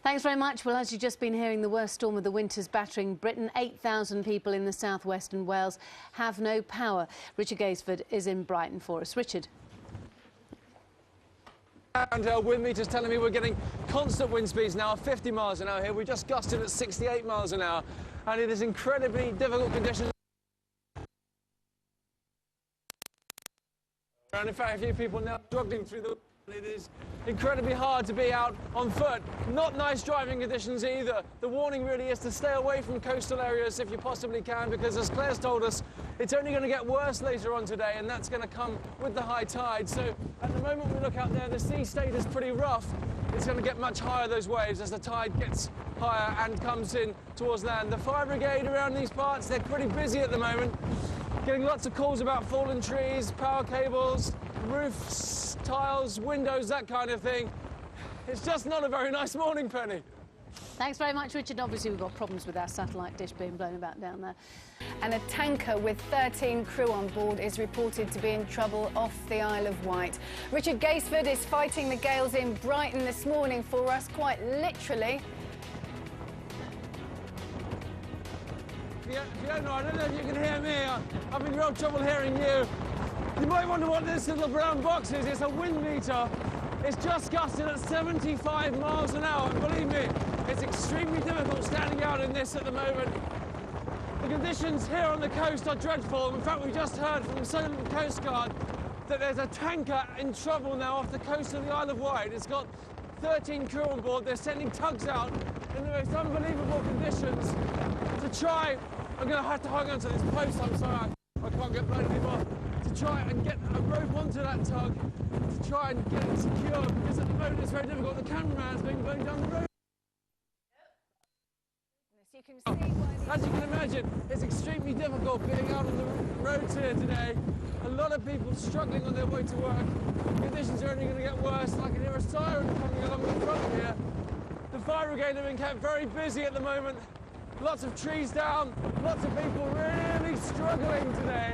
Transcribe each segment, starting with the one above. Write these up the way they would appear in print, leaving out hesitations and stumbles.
Thanks very much. Well, as you've just been hearing, the worst storm of the winter's battering Britain. 8,000 people in the southwest and Wales have no power. Richard Gaisford is in Brighton for us. Richard. And wind meters telling me we're getting constant wind speeds now of 50 miles an hour here. We just gusted at 68 miles an hour, and it is incredibly difficult conditions. And in fact, a few people now struggling through the... It is incredibly hard to be out on foot. Not nice driving conditions either. The warning really is to stay away from coastal areas if you possibly can, because as Claire's told us, it's only going to get worse later on today, and that's going to come with the high tide. So at the moment we look out there, the sea state is pretty rough. It's going to get much higher, those waves, as the tide gets higher and comes in towards land. The fire brigade around these parts, they're pretty busy at the moment, getting lots of calls about fallen trees, power cables, roofs, tiles, windows, that kind of thing. It's just not a very nice morning, Penny. Thanks very much, Richard. Obviously, we've got problems with our satellite dish being blown about down there. And a tanker with 13 crew on board is reported to be in trouble off the Isle of Wight. Richard Gaisford is fighting the gales in Brighton this morning for us, quite literally. Fiona, I don't know if you can hear me. I'm having real trouble hearing you. You might wonder what this little brown box is. It's a wind meter. It's just gusted at 75 miles an hour. And believe me, it's extremely difficult standing out in this at the moment. The conditions here on the coast are dreadful. In fact, we just heard from the Southern Coast Guard that there's a tanker in trouble now off the coast of the Isle of Wight. It's got 13 crew on board. They're sending tugs out in the most unbelievable conditions to try. I'm going to have to hang on to this post. I'm sorry, I can't get blown anymore. To try and get a rope onto that tug, to try and get it secure, because at the moment it's very difficult. The cameraman's being blown down the road. As you can imagine, it's extremely difficult being out on the roads here today. A lot of people struggling on their way to work. Conditions are only going to get worse. I can hear a siren coming along the front here. The fire brigade have been kept very busy at the moment. Lots of trees down, lots of people really struggling today.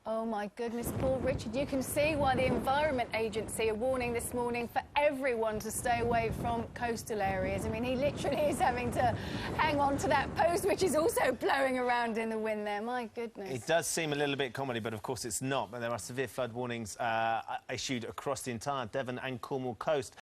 Oh my goodness, Paul. Richard, you can see why the Environment Agency are warning this morning for everyone to stay away from coastal areas. I mean, he literally is having to hang on to that post, which is also blowing around in the wind there. My goodness. It does seem a little bit comedy, but of course it's not. But there are severe flood warnings issued across the entire Devon and Cornwall coast.